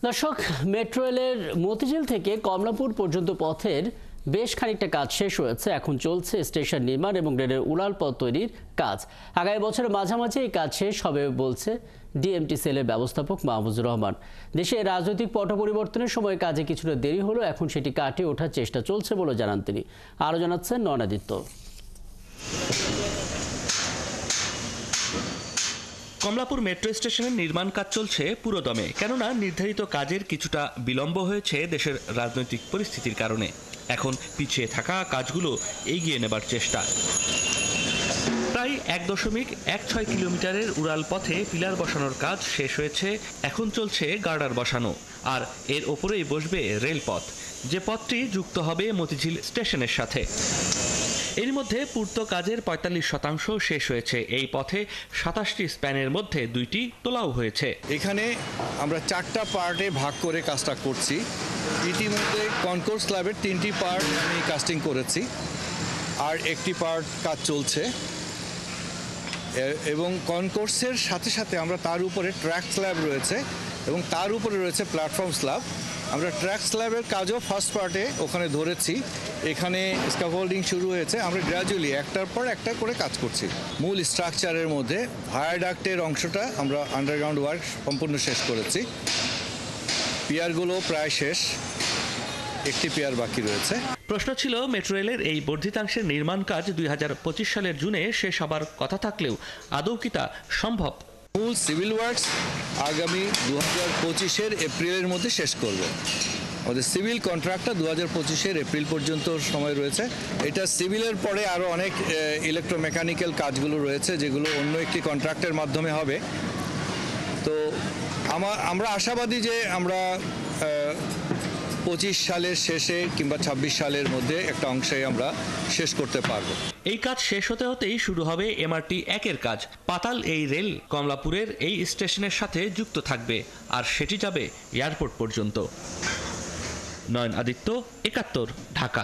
দর্শক, মেট্রো রেলের মতিঝিল থেকে কমলাপুর পর্যন্ত পথের বেশ খানিকটা কাজ শেষ হয়েছে। এখন চলছে স্টেশন নির্মাণ এবং রেলের উড়াল পথ তৈরির কাজ। আগামী বছরের মাঝামাঝি এই কাজ শেষ হবে বলছে ডিএমটিসিএলের ব্যবস্থাপক মাহফুজুর রহমান। দেশে রাজনৈতিক পট পরিবর্তনের সময় কাজে কিছুটা দেরি হলো, এখন সেটি কাটিয়ে ওঠার চেষ্টা চলছে বলে জানান তিনি। আরও জানাচ্ছেন নয়নাদিত্য। কমলাপুর মেট্রো স্টেশনের নির্মাণ কাজ চলছে পুরোদমে, কেননা নির্ধারিত কাজের কিছুটা বিলম্ব হয়েছে দেশের রাজনৈতিক পরিস্থিতির কারণে। এখন পিছিয়ে থাকা কাজগুলো এগিয়ে নেবার চেষ্টা। প্রায় 1.16 কিলোমিটারের উড়াল পথে পিলার বসানোর কাজ শেষ হয়েছে, এখন চলছে গার্ডার বসানো। আর এর ওপরেই বসবে রেলপথ, যে পথটি যুক্ত হবে মতিঝিল স্টেশনের সাথে। এর মধ্যে পূর্ত কাজের 45% শেষ হয়েছে। এই পথে 27টি স্প্যানের মধ্যে 2টি তোলাও হয়েছে। এখানে আমরা 4টা পার্টে ভাগ করে কাজটা করছি। ইতিমধ্যে কনকোর্স স্ল্যাবের 3টি পার্ট আমি কাস্টিং করেছি, আর একটি পার্ট কাজ চলছে। এবং কনকোর্সের সাথে সাথে আমরা তার উপরে ট্র্যাক স্ল্যাব রয়েছে এবং তার উপরে রয়েছে প্ল্যাটফর্ম স্ল্যাব। আমরা ট্র্যাক স্ল্যাবের কাজও ফার্স্ট পার্টে ওখানে ধরেছি। এখানে স্ক্যাফোল্ডিং শুরু হয়েছে। আমরা গ্র্যাজুয়ালি একটার পর একটা করে কাজ করছি। মূল স্ট্রাকচারের মধ্যে ভায়াডাক্টের অংশটা আমরা আন্ডারগ্রাউন্ড ওয়ার্ক সম্পূর্ণ শেষ করেছি। পিয়ারগুলো প্রায় শেষ, একটি পিয়ার বাকি রয়েছে। প্রশ্ন ছিল, মেট্রো রেলের এই বর্ধিতাংশের নির্মাণ কাজ 2025 সালের জুনে শেষ হবার কথা থাকলেও আদৌ কি তা সম্ভব? মূল সিভিল ওয়ার্কস আগামী 2025-এর এপ্রিলের মধ্যে শেষ করব। আমাদের সিভিল কন্ট্রাক্টটা 2025-এর এপ্রিল পর্যন্ত সময় রয়েছে। এটা সিভিলের পরে আরও অনেক ইলেকট্রোমেকানিক্যাল কাজগুলো রয়েছে, যেগুলো অন্য একটি কন্ট্রাক্টের মাধ্যমে হবে। তো আমরা আশাবাদী যে আমরা 25 সালের শেষে কিংবা 26 সালের মধ্যে একটা অংশে আমরা শেষ করতে পারবো। এই কাজ শেষ হতে হতেই শুরু হবে এমআরটি 1-এর কাজ। পাতাল এই রেল কমলাপুরের এই স্টেশনের সাথে যুক্ত থাকবে, আর সেটি যাবে এয়ারপোর্ট পর্যন্ত। নয়নাদিত্য, 71, ঢাকা।